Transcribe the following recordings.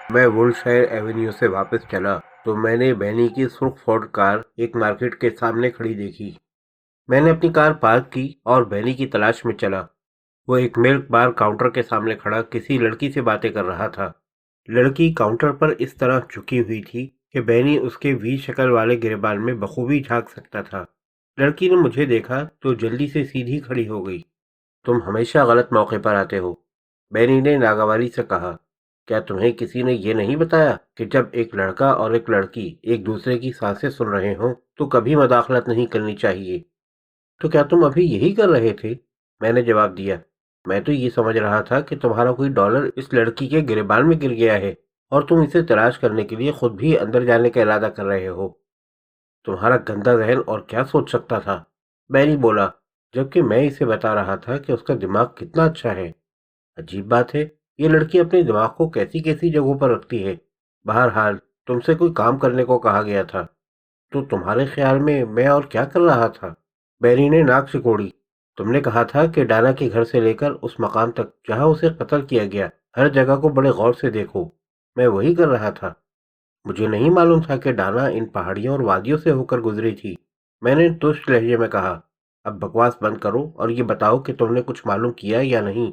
میں وولشائر ایونیو سے واپس چلا تو میں نے بینی کی سرخ فورڈ کار ایک مارکیٹ کے سامنے کھڑی دیکھی۔ میں نے اپنی کار پارک کی اور بینی کی تلاش میں چلا۔ وہ ایک ملک بار کاؤنٹر کے سامنے کھڑا کسی لڑکی سے باتیں کر رہا تھا۔ لڑکی کاؤنٹر پر اس طرح جھکی ہوئی تھی کہ بینی اس کے وی شکل والے گریبان میں بخوبی جھانک سکتا تھا۔ لڑکی نے مجھے دیکھا تو جلدی سے سیدھی کھڑی ہو گئی۔ تم ہمیشہ غلط موقع پر آتے ہو، بینی نے ناگواری سے کہا۔ کیا تمہیں کسی نے یہ نہیں بتایا کہ جب ایک لڑکا اور ایک لڑکی ایک دوسرے کی سانسیں سن رہے ہوں تو کبھی مداخلت نہیں کرنی چاہیے؟ تو کیا تم ابھی یہی کر رہے تھے؟ میں نے جواب دیا۔ میں تو یہ سمجھ رہا تھا کہ تمہارا کوئی ڈالر اس لڑکی کے گریبان میں گر گیا ہے اور تم اسے تلاش کرنے کے لیے خود بھی اندر جانے کا ارادہ کر رہے ہو۔ تمہارا گندا ذہن اور کیا سوچ سکتا تھا؟ بینی بولا، جبکہ میں اسے بتا رہا تھا کہ اس کا دماغ کتنا اچھا ہے۔ عجیب بات ہے، یہ لڑکی اپنے دماغ کو کیسی کیسی جگہوں پر رکھتی ہے۔ بہرحال تم سے کوئی کام کرنے کو کہا گیا تھا، تو تمہارے خیال میں اور کیا کر رہا تھا؟ بیری نے ناک سکوڑی۔ تم نے کہا تھا کہ ڈانا کے گھر سے لے کر اس مقام تک جہاں اسے قتل کیا گیا ہر جگہ کو بڑے غور سے دیکھو۔ میں وہی کر رہا تھا۔ مجھے نہیں معلوم تھا کہ ڈانا ان پہاڑیوں اور وادیوں سے ہو کر گزری تھی، میں نے تشت لہجے میں کہا۔ اب بکواس بند کرو اور یہ بتاؤ کہ تم نے کچھ معلوم کیا یا نہیں۔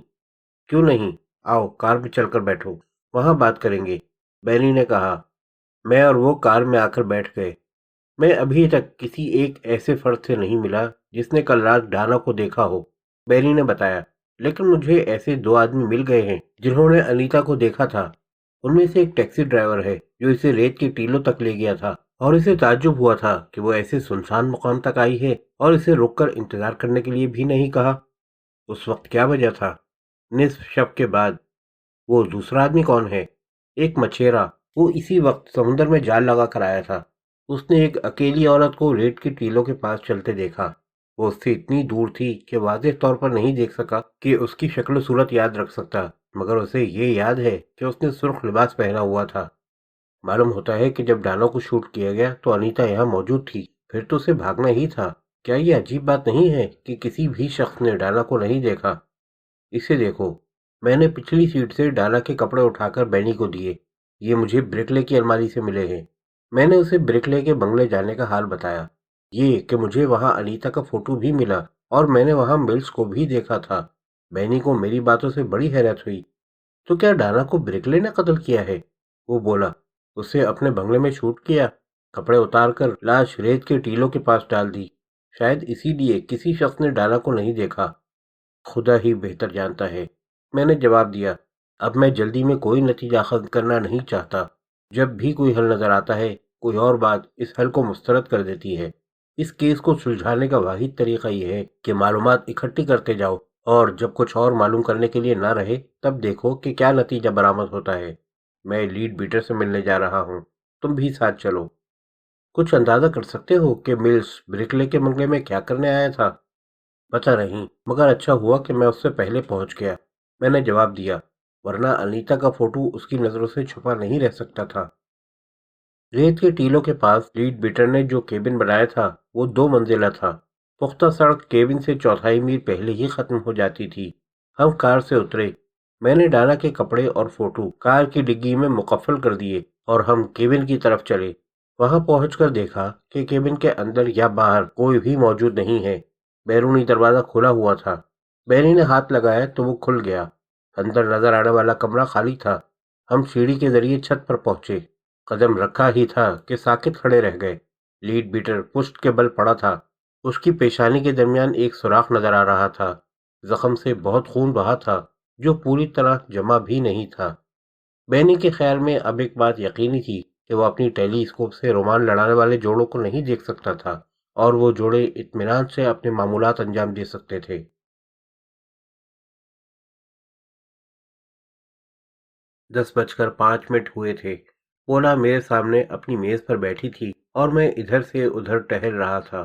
کیوں نہیں؟ آؤ کار میں چل کر بیٹھو، وہاں بات کریں گے، بینی نے کہا۔ میں اور وہ کار میں آ کر بیٹھ گئے۔ میں ابھی تک کسی ایک ایسے فرد سے نہیں ملا جس نے کل رات ڈانا کو دیکھا ہو، بینی نے بتایا، لیکن مجھے ایسے دو آدمی مل گئے ہیں جنہوں نے انیتا کو دیکھا تھا۔ ان میں سے ایک ٹیکسی ڈرائیور ہے جو اسے ریت کے ٹیلوں تک لے گیا تھا، اور اسے تعجب ہوا تھا کہ وہ ایسے سنسان مقام تک آئی ہے اور اسے رک کر انتظار کرنے کے لیے بھی نہیں کہا۔ اس وقت کیا وجہ تھا؟ نصف شب کے بعد۔ وہ دوسرا آدمی کون ہے؟ ایک مچھیرا، وہ اسی وقت سمندر میں جال لگا کر آیا تھا۔ اس نے ایک اکیلی عورت کو ریت کے ٹیلوں کے پاس چلتے دیکھا۔ وہ اس سے اتنی دور تھی کہ واضح طور پر نہیں دیکھ سکا کہ اس کی شکل و صورت یاد رکھ سکتا، مگر اسے یہ یاد ہے کہ اس نے سرخ لباس پہنا ہوا تھا۔ معلوم ہوتا ہے کہ جب ڈانو کو شوٹ کیا گیا تو انیتا یہاں موجود تھی، پھر تو اسے بھاگنا ہی تھا۔ کیا یہ عجیب بات نہیں ہے کہ کسی بھی شخص نے ڈانا کو نہیں دیکھا؟ اسے دیکھو۔ میں نے پچھلی سیٹ سے ڈانا کے کپڑے اٹھا کر بینی کو دیے۔ یہ مجھے بریکلے کی الماری سے ملے ہیں۔ میں نے اسے بریکلے کے بنگلے جانے کا حال بتایا، یہ کہ مجھے وہاں انیتا کا فوٹو بھی ملا اور میں نے وہاں ملز کو بھی دیکھا تھا۔ بینی کو میری باتوں سے بڑی حیرت ہوئی۔ تو کیا ڈانا کو بریکلے نے قتل کیا ہے؟ وہ بولا۔ اسے اپنے بنگلے میں شوٹ کیا، کپڑے اتار کر لاش ریت کے ٹیلوں کے پاس ڈال دی۔ شاید اسی لیے کسی شخص نے ڈانا کو نہیں دیکھا۔ خدا ہی بہتر جانتا ہے، میں نے جواب دیا۔ اب میں جلدی میں کوئی نتیجہ اخذ کرنا نہیں چاہتا۔ جب بھی کوئی حل نظر آتا ہے، کوئی اور بات اس حل کو مسترد کر دیتی ہے۔ اس کیس کو سلجھانے کا واحد طریقہ یہ ہے کہ معلومات اکٹھی کرتے جاؤ، اور جب کچھ اور معلوم کرنے کے لیے نہ رہے تب دیکھو کہ کیا نتیجہ برآمد ہوتا ہے۔ میں لیڈ بیٹر سے ملنے جا رہا ہوں، تم بھی ساتھ چلو۔ کچھ اندازہ کر سکتے ہو کہ ملز بریکلے کے بنگلے میں کیا کرنے آیا تھا؟ پتہ نہیں، مگر اچھا ہوا کہ میں اس سے پہلے پہنچ گیا، میں نے جواب دیا، ورنہ انیتا کا فوٹو اس کی نظروں سے چھپا نہیں رہ سکتا تھا۔ ریت کے ٹیلوں کے پاس لیڈ بیٹر نے جو کیبن بنایا تھا وہ 2 منزلہ تھا۔ پختہ سڑک کیبن سے چوتھائی میل پہلے ہی ختم ہو جاتی تھی۔ ہم کار سے اترے۔ میں نے ڈانا کے کپڑے اور فوٹو کار کی ڈگی میں مقفل کر دیے اور ہم کیبن کی طرف چلے۔ وہاں پہنچ کر دیکھا کہ کیبن کے اندر یا باہر کوئی بھی موجود نہیں ہے۔ بیرونی دروازہ کھلا ہوا تھا۔ بیری نے ہاتھ لگایا تو وہ کھل گیا۔ اندر نظر آنے والا کمرہ خالی تھا۔ ہم سیڑھی کے ذریعے چھت پر پہنچے۔ قدم رکھا ہی تھا کہ ساکت کھڑے رہ گئے۔ لیڈ بیٹر پشت کے بل پڑا تھا۔ اس کی پیشانی کے درمیان ایک سوراخ نظر آ رہا تھا۔ زخم سے بہت خون بہا تھا جو پوری طرح جمع بھی نہیں تھا۔ بینی کے خیال میں اب ایک بات یقینی تھی کہ وہ اپنی ٹیلی اسکوپ سے رومان لڑانے والے جوڑوں کو نہیں دیکھ سکتا تھا، اور وہ جوڑے اطمینان سے اپنے معمولات انجام دے سکتے تھے۔ 10:05 ہوئے تھے۔ پونا میرے سامنے اپنی میز پر بیٹھی تھی اور میں ادھر سے ادھر ٹہل رہا تھا۔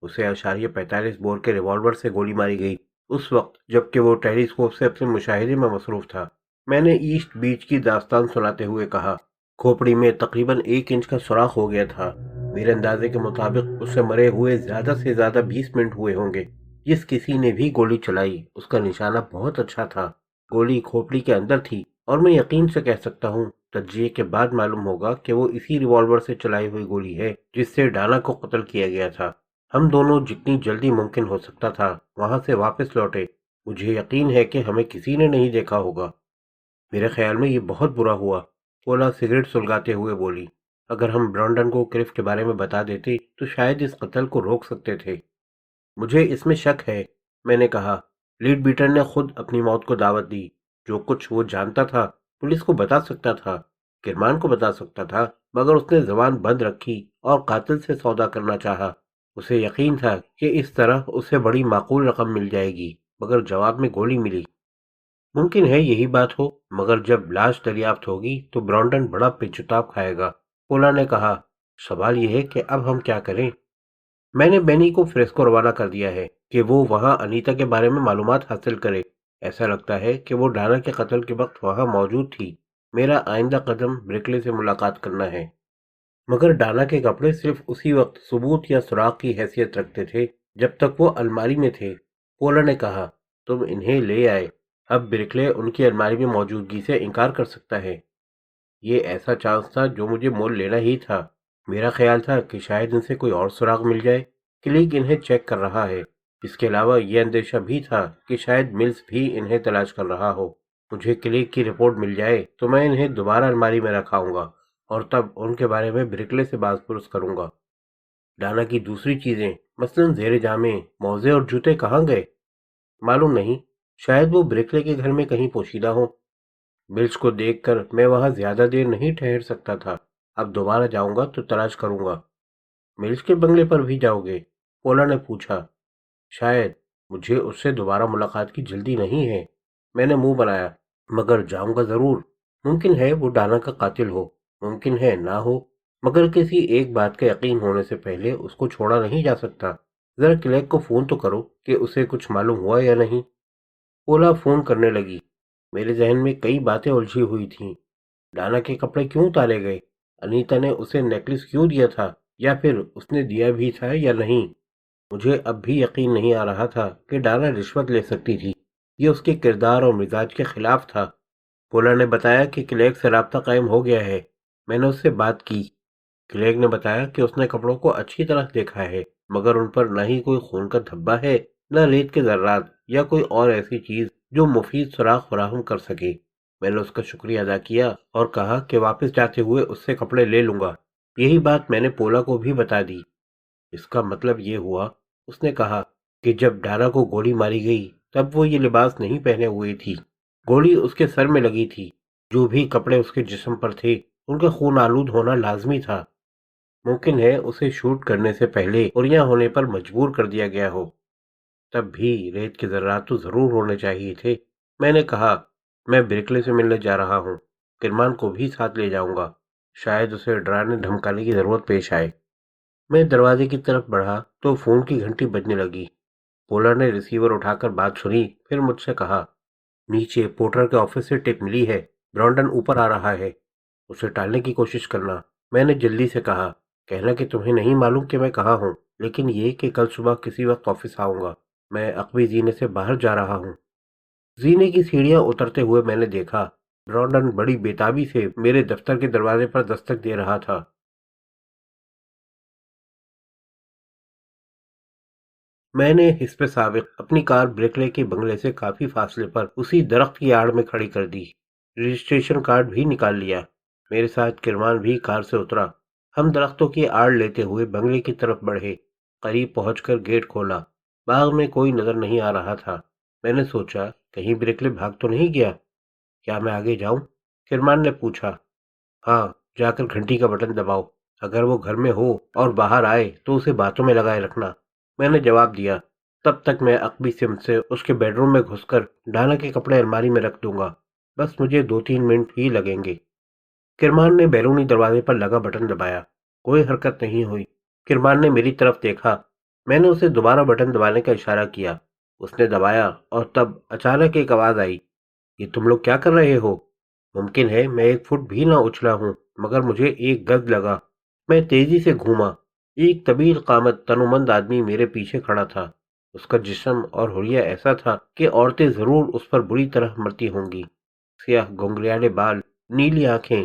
اسے 45 بور کے ریوالور سے گولی ماری گئی اس وقت جبکہ وہ ٹیلی اسکوپ سے اپنے مشاہدے میں مصروف تھا۔ میں نے ایسٹ بیچ کی داستان سناتے ہوئے کہا، کھوپڑی میں تقریباً 1 انچ کا سوراخ ہو گیا تھا۔ میرے اندازے کے مطابق اسے مرے ہوئے زیادہ سے زیادہ 20 منٹ ہوئے ہوں گے۔ جس کسی نے بھی گولی چلائی اس کا نشانہ بہت اچھا تھا۔ گولی کھوپڑی کے اندر تھی اور میں یقین سے کہہ سکتا ہوں تجزیے کے بعد معلوم ہوگا کہ وہ اسی ریوالور سے چلائی ہوئی گولی ہے جس سے ڈانا کو قتل کیا گیا تھا۔ ہم دونوں جتنی جلدی ممکن ہو سکتا تھا وہاں سے واپس لوٹے۔ مجھے یقین ہے کہ ہمیں کسی نے نہیں دیکھا ہوگا۔ میرے خیال میں یہ بہت برا ہوا، پولا سگریٹ سلگاتے ہوئے بولی۔ اگر ہم برانڈن کو کلف کے بارے میں بتا دیتے تو شاید اس قتل کو روک سکتے تھے۔ مجھے اس میں شک ہے، میں نے کہا۔ لیڈ بیٹر نے خود اپنی موت کو دعوت دی۔ جو کچھ وہ جانتا تھا پولیس کو بتا سکتا تھا، کرمان کو بتا سکتا تھا، مگر اس نے زبان بند رکھی اور قاتل سے سودا کرنا چاہا۔ اسے یقین تھا کہ اس طرح اسے بڑی معقول رقم مل جائے گی، مگر جواب میں گولی ملی۔ ممکن ہے یہی بات ہو، مگر جب لاش دریافت ہوگی تو برانڈن بڑا پچھتاپ کھائے گا۔ پولا نے کہا، سوال یہ ہے کہ اب ہم کیا کریں؟ میں نے بینی کو فریسکو روانہ کر دیا ہے کہ وہ وہاں انیتا کے بارے میں معلومات حاصل کرے۔ ایسا لگتا ہے کہ وہ ڈانا کے قتل کے وقت وہاں موجود تھی۔ میرا آئندہ قدم بریکلے سے ملاقات کرنا ہے۔ مگر ڈانا کے کپڑے صرف اسی وقت ثبوت یا سراغ کی حیثیت رکھتے تھے جب تک وہ الماری میں تھے۔ پولا نے کہا، تم انہیں لے آئے، اب بریکلے ان کی الماری میں موجودگی سے انکار کر سکتا ہے۔ یہ ایسا چانس تھا جو مجھے مول لینا ہی تھا۔ میرا خیال تھا کہ شاید ان سے کوئی اور سراغ مل جائے۔ کلیگ انہیں چیک کر رہا ہے۔ اس کے علاوہ یہ اندیشہ بھی تھا کہ شاید ملز بھی انہیں تلاش کر رہا ہو۔ مجھے کلیگ کی رپورٹ مل جائے تو میں انہیں دوبارہ الماری میں رکھاؤں گا اور تب ان کے بارے میں بریکلے سے باز پرس کروں گا۔ ڈانا کی دوسری چیزیں، مثلاً زیر جامے، موزے اور جوتے کہاں گئے؟ معلوم نہیں، شاید وہ بریکلے کے گھر میں کہیں پوشیدہ ہوں۔ ملز کو دیکھ کر میں وہاں زیادہ دیر نہیں ٹھہر سکتا تھا۔ اب دوبارہ جاؤں گا تو تلاش کروں گا۔ ملز کے بنگلے پر بھی جاؤ گے؟ پولا نے پوچھا۔ شاید، مجھے اس سے دوبارہ ملاقات کی جلدی نہیں ہے۔ میں نے منہ بنایا، مگر جاؤں گا ضرور۔ ممکن ہے وہ ڈانا کا قاتل ہو، ممکن ہے نہ ہو، مگر کسی ایک بات کا یقین ہونے سے پہلے اس کو چھوڑا نہیں جا سکتا۔ ذرا کلیگ کو فون تو کرو کہ اسے کچھ معلوم ہوا یا نہیں۔ پولا فون کرنے لگی۔ میرے ذہن میں کئی باتیں الجھی ہوئی تھیں۔ ڈانا کے کپڑے کیوں اتارے گئے؟ انیتا نے اسے نیکلس کیوں دیا تھا، یا پھر اس نے دیا بھی تھا یا نہیں؟ مجھے اب بھی یقین نہیں آ رہا تھا کہ ڈانا رشوت لے سکتی تھی۔ یہ اس کے کردار اور مزاج کے خلاف تھا۔ پولا نے بتایا کہ کلیگ سے رابطہ قائم ہو گیا ہے۔ میں نے اس سے بات کی۔ کلیگ نے بتایا کہ اس نے کپڑوں کو اچھی طرح دیکھا ہے، مگر ان پر نہ ہی کوئی خون کا دھبا ہے، نہ ریت کے ذرات یا کوئی اور ایسی چیز جو مفید سراغ فراہم کر سکے۔ میں نے اس کا شکریہ ادا کیا اور کہا کہ واپس جاتے ہوئے اس سے کپڑے لے لوں گا۔ یہی بات میں نے پولا کو بھی بتا دی۔ اس کا مطلب یہ ہوا، اس نے کہا، کہ جب ڈانا کو گولی ماری گئی تب وہ یہ لباس نہیں پہنے ہوئے تھی۔ گولی اس کے سر میں لگی تھی۔ جو بھی کپڑے اس کے جسم پر تھے ان کا خون آلود ہونا لازمی تھا۔ ممکن ہے اسے شوٹ کرنے سے پہلے اوریا ہونے پر مجبور کر دیا گیا ہو۔ تب بھی ریت کے ذرات تو ضرور ہونے چاہیے تھے۔ میں نے کہا، میں بریکلے سے ملنے جا رہا ہوں، کرمان کو بھی ساتھ لے جاؤں گا، شاید اسے ڈرانے دھمکانے کی ضرورت پیش آئے۔ میں دروازے کی طرف بڑھا تو فون کی گھنٹی بجنے لگی۔ پولا نے ریسیور اٹھا کر بات سنی، پھر مجھ سے کہا، نیچے پورٹر کے آفس سے ٹپ ملی ہے، برانڈن اوپر آ رہا ہے، اسے ٹالنے کی کوشش کرنا۔ میں نے جلدی سے کہا، کہنا کہ تمہیں نہیں معلوم کہ میں کہاں ہوں، لیکن یہ کہ کل صبح کسی وقت آفس آؤں گا۔ میں عقبی زینے سے باہر جا رہا ہوں۔ زینے کی سیڑھیاں اترتے ہوئے میں نے دیکھا برانڈن بڑی بےتابی سے میرے دفتر کے دروازے پر دستک دے رہا تھا۔ میں نے حسب سابق اپنی کار بریکلے کے بنگلے سے کافی فاصلے پر اسی درخت کی آڑ میں کھڑی کر دی۔ رجسٹریشن کارڈ بھی نکال لیا۔ میرے ساتھ کرمان بھی کار سے اترا۔ ہم درختوں کی آڑ لیتے ہوئے بنگلے کی طرف بڑھے۔ قریب پہنچ کر گیٹ کھولا۔ باغ میں کوئی نظر نہیں آ رہا تھا۔ میں نے سوچا، کہیں بریکلے بھاگ تو نہیں گیا؟ کیا میں آگے جاؤں؟ کرمان نے پوچھا۔ ہاں، جا کر گھنٹی کا بٹن دباؤ۔ اگر وہ گھر میں ہو اور باہر آئے تو اسے باتوں میں لگائے رکھنا۔ میں نے جواب دیا، تب تک میں عقبی سمت سے اس کے بیڈ روم میں گھس کر ڈانا کے کپڑے الماری میں رکھ دوں گا۔ بس مجھے 2-3 منٹ ہی لگیں گے۔ کرمان نے بیرونی دروازے پر لگا بٹن دبایا۔ کوئی حرکت نہیں ہوئی۔ کرمان نے میری طرف دیکھا۔ میں نے اسے دوبارہ بٹن دبانے کا اشارہ کیا۔ اس نے دبایا اور تب اچانک ایک آواز آئی، یہ تم لوگ کیا کر رہے ہو؟ ممکن ہے میں 1 فٹ بھی نہ اچھلا ہوں، مگر مجھے ایک گز لگا۔ میں تیزی سے گھوما۔ ایک طویل قامت تنومند آدمی میرے پیچھے کھڑا تھا۔ اس کا جسم اور حلیہ ایسا تھا کہ عورتیں ضرور اس پر بری طرح مرتی ہوں گی۔ سیاہ گھنگریالے بال، نیلی آنکھیں،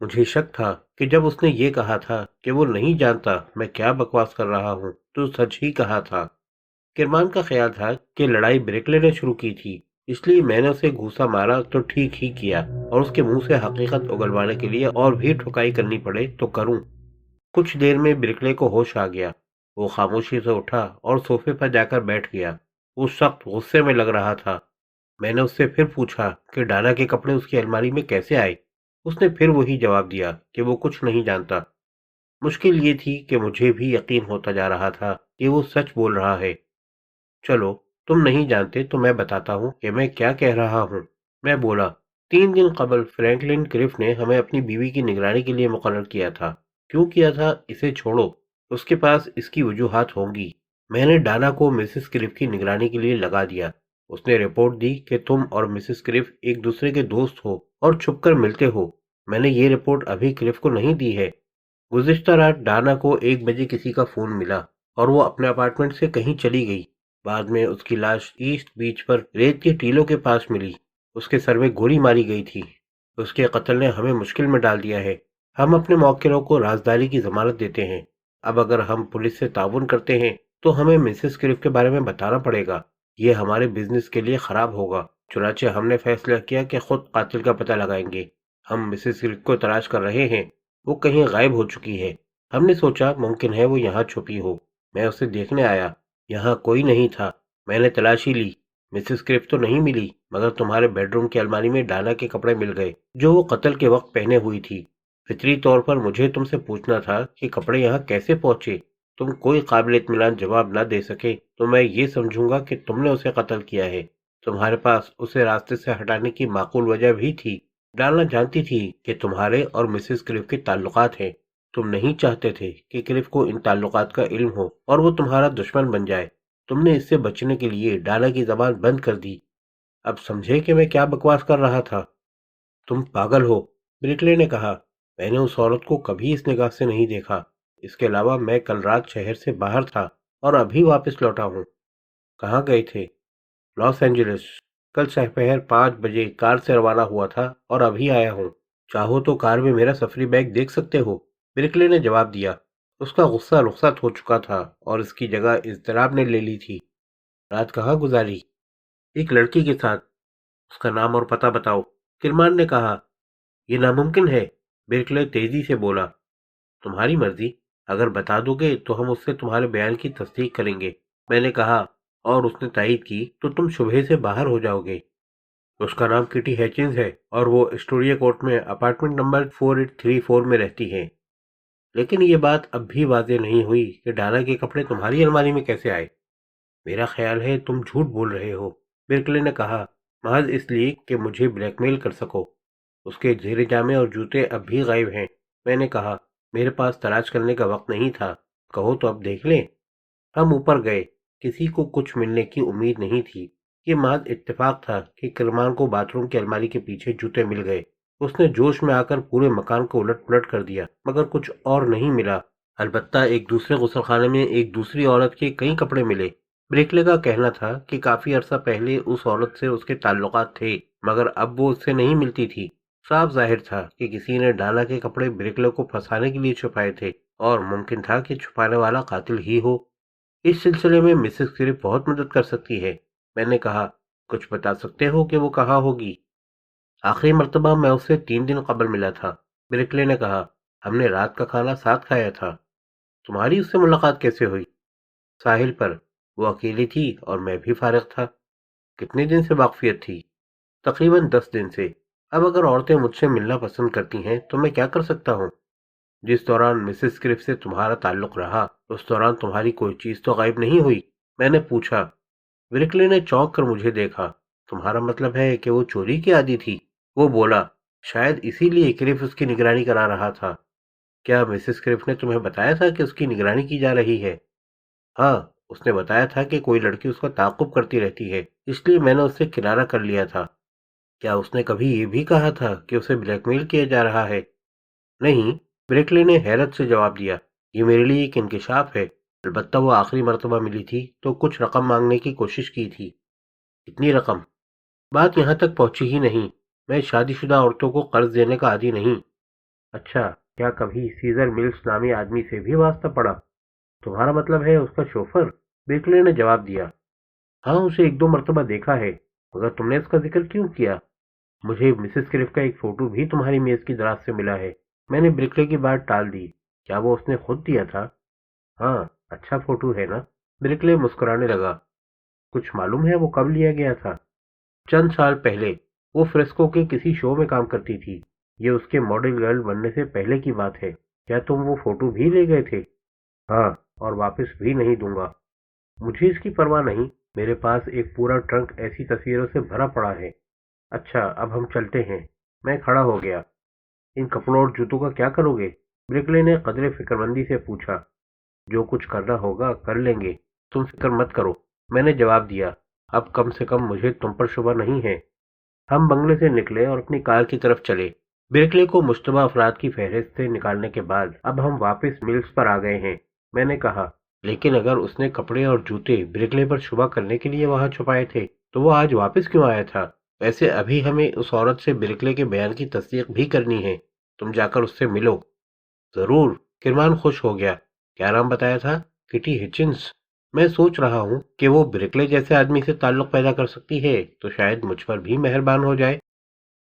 مجھے شک تھا کہ جب اس نے یہ کہا تھا کہ وہ نہیں جانتا میں کیا بکواس کر رہا ہوں تو سچ ہی کہا تھا۔ کرمان کا خیال تھا کہ لڑائی بریکلے نے شروع کی تھی، اس لیے میں نے اسے گھوسا مارا تو ٹھیک ہی کیا، اور اس کے منہ سے حقیقت اگلوانے کے لیے اور بھی ٹھکائی کرنی پڑے تو کروں۔ کچھ دیر میں برکلے کو ہوش آ گیا۔ وہ خاموشی سے اٹھا اور صوفے پر جا کر بیٹھ گیا۔ وہ سخت غصے میں لگ رہا تھا۔ میں نے اس سے پھر پوچھا کہ ڈانا کے کپڑے اس کی الماری میں کیسے آئے۔ اس نے پھر وہی جواب دیا کہ وہ کچھ نہیں جانتا۔ مشکل یہ تھی کہ مجھے بھی یقین ہوتا جا رہا تھا کہ وہ سچ بول رہا ہے۔ چلو، تم نہیں جانتے تو میں بتاتا ہوں کہ میں کیا کہہ رہا ہوں، میں بولا۔ 3 دن قبل فرینکلن کرف نے ہمیں اپنی بیوی کی نگرانی کے لیے مقرر کیا تھا۔ کیوں کیا تھا اسے چھوڑو، اس کے پاس اس کی وجوہات ہوں گی۔ میں نے ڈانا کو مسز کرف کی نگرانی کے لیے لگا دیا۔ اس نے رپورٹ دی کہ تم اور مسز کرف ایک دوسرے کے دوست ہو اور چھپ کر ملتے ہو۔ میں نے یہ رپورٹ ابھی کرف کو نہیں دی ہے۔ گزشتہ رات ڈانا کو 1 بجے کسی کا فون ملا اور وہ اپنے اپارٹمنٹ سے کہیں چلی گئی۔ بعد میں اس کی لاش ایسٹ بیچ پر ریت کے ٹیلوں کے پاس ملی۔ اس کے سر میں گولی ماری گئی تھی۔ اس کے قتل نے ہمیں مشکل میں ڈال دیا ہے۔ ہم اپنے موکلوں کو رازداری کی ضمانت دیتے ہیں۔ اب اگر ہم پولیس سے تعاون کرتے ہیں تو ہمیں مسز کرف کے بارے میں بتانا پڑے گا۔ یہ ہمارے بزنس کے لیے خراب ہوگا۔ چنانچہ ہم نے فیصلہ کیا کہ خود قاتل کا پتہ لگائیں گے۔ ہم مسز کرف کو تلاش کر رہے ہیں۔ وہ کہیں غائب ہو چکی ہے۔ ہم نے سوچا ممکن ہے وہ یہاں چھپی ہو۔ میں اسے دیکھنے آیا۔ یہاں کوئی نہیں تھا۔ میں نے تلاشی لی۔ مسز کرف تو نہیں ملی، مگر تمہارے بیڈ روم کی الماری میں ڈانا کے کپڑے مل گئے جو وہ قتل کے وقت پہنے ہوئی تھی۔ فطری طور پر مجھے تم سے پوچھنا تھا کہ کپڑے یہاں کیسے پہنچے۔ تم کوئی قابل اطمینان جواب نہ دے سکے تو میں یہ سمجھوں گا کہ تم نے اسے قتل کیا ہے۔ تمہارے پاس اسے راستے سے ہٹانے کی معقول وجہ بھی تھی۔ ڈالنا جانتی تھی کہ تمہارے اور مسز کرف کے تعلقات ہیں۔ تم نہیں چاہتے تھے کہ کرف کو ان تعلقات کا علم ہو اور وہ تمہارا دشمن بن جائے۔ تم نے اس سے بچنے کے لیے ڈانا کی زبان بند کر دی۔ اب سمجھے کہ میں کیا بکواس کر رہا تھا؟ تم پاگل ہو، برکلے نے کہا۔ میں نے اس عورت کو کبھی اس نگاہ سے نہیں دیکھا۔ اس کے علاوہ میں کل رات شہر سے باہر تھا اور ابھی واپس لوٹا ہوں۔ کہاں گئے تھے؟ Los Angeles. کل سپہر 5 بجے کار سے روانہ ہوا تھا اور ابھی آیا ہوں۔ چاہو تو کار میں میرا سفری بیگ دیکھ سکتے ہو، برکلے نے جواب دیا۔ اس کا غصہ رخصت ہو چکا تھا اور اس کی جگہ اضطراب نے لے لی تھی۔ رات کہاں گزاری؟ ایک لڑکی کے ساتھ۔ اس کا نام اور پتہ بتاؤ، کرمان نے کہا۔ یہ ناممکن ہے، برکلے تیزی سے بولا۔ تمہاری مرضی، اگر بتا دو گے تو ہم اس سے تمہارے بیان کی تصدیق کریں گے، میں نے کہا، اور اس نے تائید کی تو تم شبہ سے باہر ہو جاؤ گے۔ اس کا نام کٹی ہیچنز ہے اور وہ اسٹوریا کورٹ میں اپارٹمنٹ نمبر 4834 میں رہتی ہے۔ لیکن یہ بات اب بھی واضح نہیں ہوئی کہ ڈانا کے کپڑے تمہاری الماری میں کیسے آئے۔ میرا خیال ہے تم جھوٹ بول رہے ہو، برکلے نے کہا، محض اس لیے کہ مجھے بلیک میل کر سکو۔ اس کے زیر جامے اور جوتے اب بھی غائب ہیں، میں نے کہا۔ میرے پاس تلاش کرنے کا وقت نہیں تھا، کہو تو اب دیکھ لیں۔ ہم اوپر گئے۔ کسی کو کچھ ملنے کی امید نہیں تھی۔ یہ محض اتفاق تھا کہ کرمان کو باتھ روم کی الماری کے پیچھے جوتے مل گئے۔ اس نے جوش میں آ کر پورے مکان کو الٹ پلٹ کر دیا، مگر کچھ اور نہیں ملا۔ البتہ ایک دوسرے غسل خانے میں ایک دوسری عورت کے کئی کپڑے ملے۔ بریکلے کا کہنا تھا کہ کافی عرصہ پہلے اس عورت سے اس کے تعلقات تھے، مگر اب وہ اس سے نہیں ملتی تھی۔ صاف ظاہر تھا کہ کسی نے ڈانا کے کپڑے بریکلے کو پھنسانے کے لیے چھپائے تھے، اور ممکن تھا کہ چھپانے والا قاتل ہی ہو۔ اس سلسلے میں مسز کرف بہت مدد کر سکتی ہے، میں نے کہا۔ کچھ بتا سکتے ہو کہ وہ کہاں ہوگی؟ آخری مرتبہ میں اس سے 3 دن قبل ملا تھا، برکلے نے کہا۔ ہم نے رات کا کھانا ساتھ کھایا تھا۔ تمہاری اس سے ملاقات کیسے ہوئی؟ ساحل پر۔ وہ اکیلی تھی اور میں بھی فارغ تھا۔ کتنے دن سے واقفیت تھی؟ تقریباً 10 دن سے۔ اب اگر عورتیں مجھ سے ملنا پسند کرتی ہیں تو میں کیا کر سکتا ہوں؟ جس دوران مسز کرف سے تمہارا تعلق رہا اس دوران تمہاری کوئی چیز تو غائب نہیں ہوئی، میں نے پوچھا۔ برکلے نے چونک کر مجھے دیکھا۔ تمہارا مطلب ہے کہ وہ چوری کی عادی تھی؟ وہ بولا۔ شاید اسی لیے کرف اس کی نگرانی کرا رہا تھا۔ کیا مسز کرف نے تمہیں بتایا تھا کہ اس کی نگرانی کی جا رہی ہے؟ ہاں، اس نے بتایا تھا کہ کوئی لڑکی اس کا تعاقب کرتی رہتی ہے، اس لیے میں نے اس سے کنارہ کر لیا تھا۔ کیا اس نے کبھی یہ بھی کہا تھا کہ اسے بلیک میل کیا جا رہا ہے؟ نہیں، بریکلے نے حیرت سے جواب دیا۔ یہ میرے لیے ایک انکشاف ہے۔ البتہ وہ آخری مرتبہ ملی تھی تو کچھ رقم مانگنے کی کوشش کی تھی۔ کتنی رقم؟ بات یہاں تک پہنچی ہی نہیں۔ میں شادی شدہ عورتوں کو قرض دینے کا عادی نہیں۔ اچھا، کیا کبھی سیزر ملس نامی آدمی سے بھی واسطہ پڑا؟ تمہارا مطلب ہے اس کا شوفر؟ بیکلے نے جواب دیا۔ ہاں، اسے ایک دو مرتبہ دیکھا ہے، مگر تم نے اس کا ذکر کیوں کیا؟ مجھے مسز کرف کا ایک فوٹو بھی تمہاری میز کی دراز سے ملا ہے۔ میں نے برکلے کی بات ٹال دی۔ کیا وہ اس نے خود دیا تھا؟ ہاں، اچھا فوٹو ہے نا؟ برکلے مسکرانے لگا۔ کچھ معلوم ہے وہ کب لیا گیا تھا؟ چند سال پہلے۔ وہ فرسکو کے کسی شو میں کام کرتی تھی۔ یہ اس کے ماڈل گرل بننے سے پہلے کی بات ہے۔ کیا تم وہ فوٹو بھی لے گئے تھے؟ ہاں، اور واپس بھی نہیں دوں گا۔ مجھے اس کی پرواہ نہیں، میرے پاس ایک پورا ٹرنک ایسی تصویروں سے بھرا پڑا ہے۔ اچھا، اب ہم چلتے ہیں۔ میں کھڑا ہو گیا۔ ان کپڑوں اور جوتوں کا کیا کرو گے؟ برکلے نے قدرے فکرمندی سے پوچھا۔ جو کچھ کرنا ہوگا کر لیں گے، تم فکر مت کرو، میں نے جواب دیا۔ اب کم سے کم مجھے تم پر شبہ نہیں ہے۔ ہم بنگلے سے نکلے اور اپنی کار کی طرف چلے۔ برکلے کو مشتبہ افراد کی فہرست سے نکالنے کے بعد اب ہم واپس ملز پر آ گئے ہیں۔ میں نے کہا، لیکن اگر اس نے کپڑے اور جوتے برکلے پر شبہ کرنے کے لیے وہاں چھپائے تھے تو وہ آج واپس کیوں آیا تھا؟ ویسے ابھی ہمیں اس عورت سے برکلے کے بیان کی تصدیق بھی کرنی ہے۔ تم جا کر اس سے ملو۔ ضرور، کرمان خوش ہو گیا۔ کیا نام بتایا تھا؟ کٹی ہچنس۔ میں سوچ رہا ہوں کہ وہ برکلے جیسے آدمی سے تعلق پیدا کر سکتی ہے تو شاید مجھ پر بھی مہربان ہو جائے۔